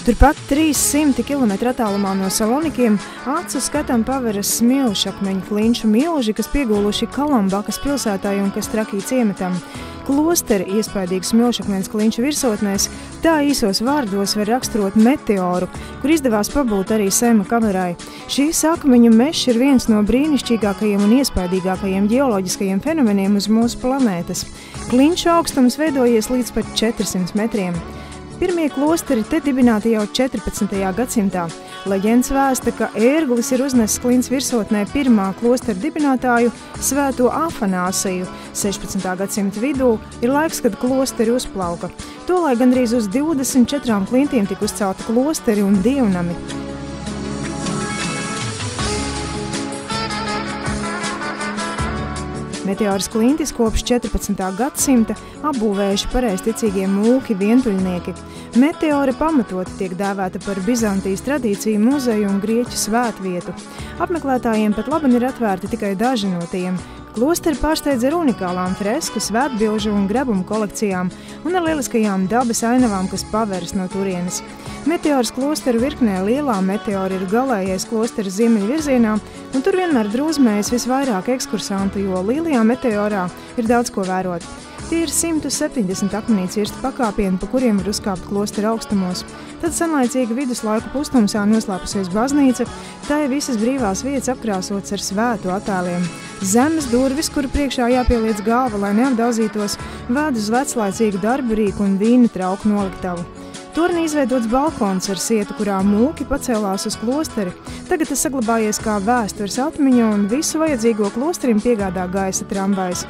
Turpat 300 km attālumā no Salonikiem acu skatam paveras smilšakmeņu klinšu milži, kas pieguluši Kalambakas pilsētai un Kastrakī ciematam. Klosteri iespaidīgu smilšakmeņu klinšu virsotnēs, tā īsos vārdos var raksturot meteoru, kur izdevās pabūt arī Sema kamerai. Šīs akmeņu mešs ir viens no brīnišķīgākajiem un iespaidīgākajiem ģeoloģiskajiem fenomeniem uz mūsu planētas. Klinšu augstums veidojies līdz pat 400 metriem. Pirmie klosteri te dibināti jau 14. gadsimtā. Leģendas vēsta, ka ērglis ir uznesis klints virsotnē pirmā klostera dibinātāju Svēto Afanāsiju. 16. gadsimta vidū ir laiks, kad klosteri uzplauka. Tolaik gandrīz uz 24 klintīm tika uzcelti klosteri un dievnami. Meteoras klintis kopš 14. gadsimta apbūvējuši pareizticīgie mūki vientuļnieki. Meteora pamatoti tiek dēvēta par Bizantijas tradīciju muzeju un grieķu svētvietu. Apmeklētājiem pat labi ir atvērti tikai daži no tiem. Klosteri pārsteidz ar unikālām fresku, svētbilžu un grebumu kolekcijām un ar lieliskajām dabas ainavām, kas paveras no turienes. Meteoras klosteru virknē lielā meteora ir galējais klosteris ziemeļu virzienā, un tur vienmēr drūzmējas visvairāk ekskursantu, jo lielajā meteorā ir daudz ko vērot. Tie ir 170 akmenī cirsti pakāpieni, pa kuriem var uzkāpt klostera augstumos. Tad senlaicīga viduslaiku pustumsā noslēpusies baznīca, tai visas brīvās vietas apkrāsotas ar svētu attēliem. Zemes durvis, kuru priekšā jāpieliec galva, lai neapdauzītos, ved uz veclaicīgu darbu rīku un vīna trauku noliktavu. Turnī izveidots balkons ar sietu, kurā mūki pacēlās uz klosteri. Tagad tas saglabājies kā vēstures atmiņa un visu vajadzīgo klosterim piegādā gaisa tramvajs.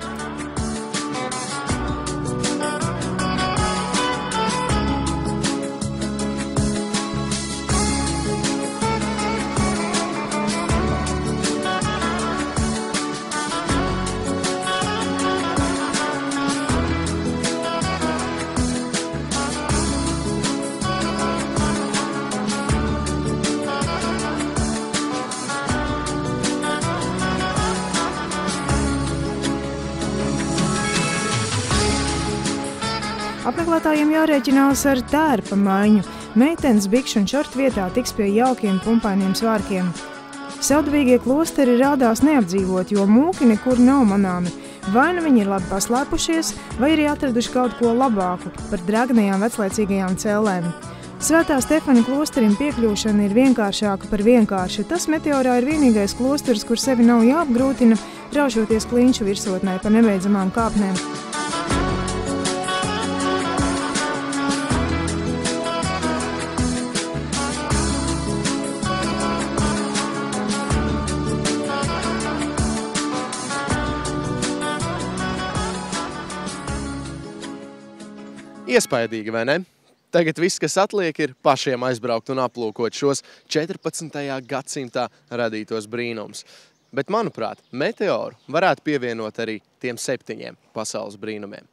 Apmeklētājiem jārēķinās ar tērpa maiņu. Meitenes bikšu un šortu vietā tiks pie jaukiem pumpainiem svārkiem. Savdabīgie klosteri rādās neapdzīvot, jo mūki nekur nav manāmi. Vai nu viņi ir labi paslēpušies, vai arī atraduši kaut ko labāku par dragnajām veclaicīgajām cēlēm. Svētā Stefana klosterim piekļūšana ir vienkāršāka par vienkāršu. Tas meteorā ir vienīgais klosteris, kur sevi nav jāapgrūtina, raušoties klinšu virsotnē pa nebeidzamām kāpnēm. Iespaidīgi, vai ne? Tagad viss, kas atliek, ir pašiem aizbraukt un aplūkot šos 14. gadsimtā radītos brīnums. Bet, manuprāt, meteoru varētu pievienot arī tiem 7 pasaules brīnumiem.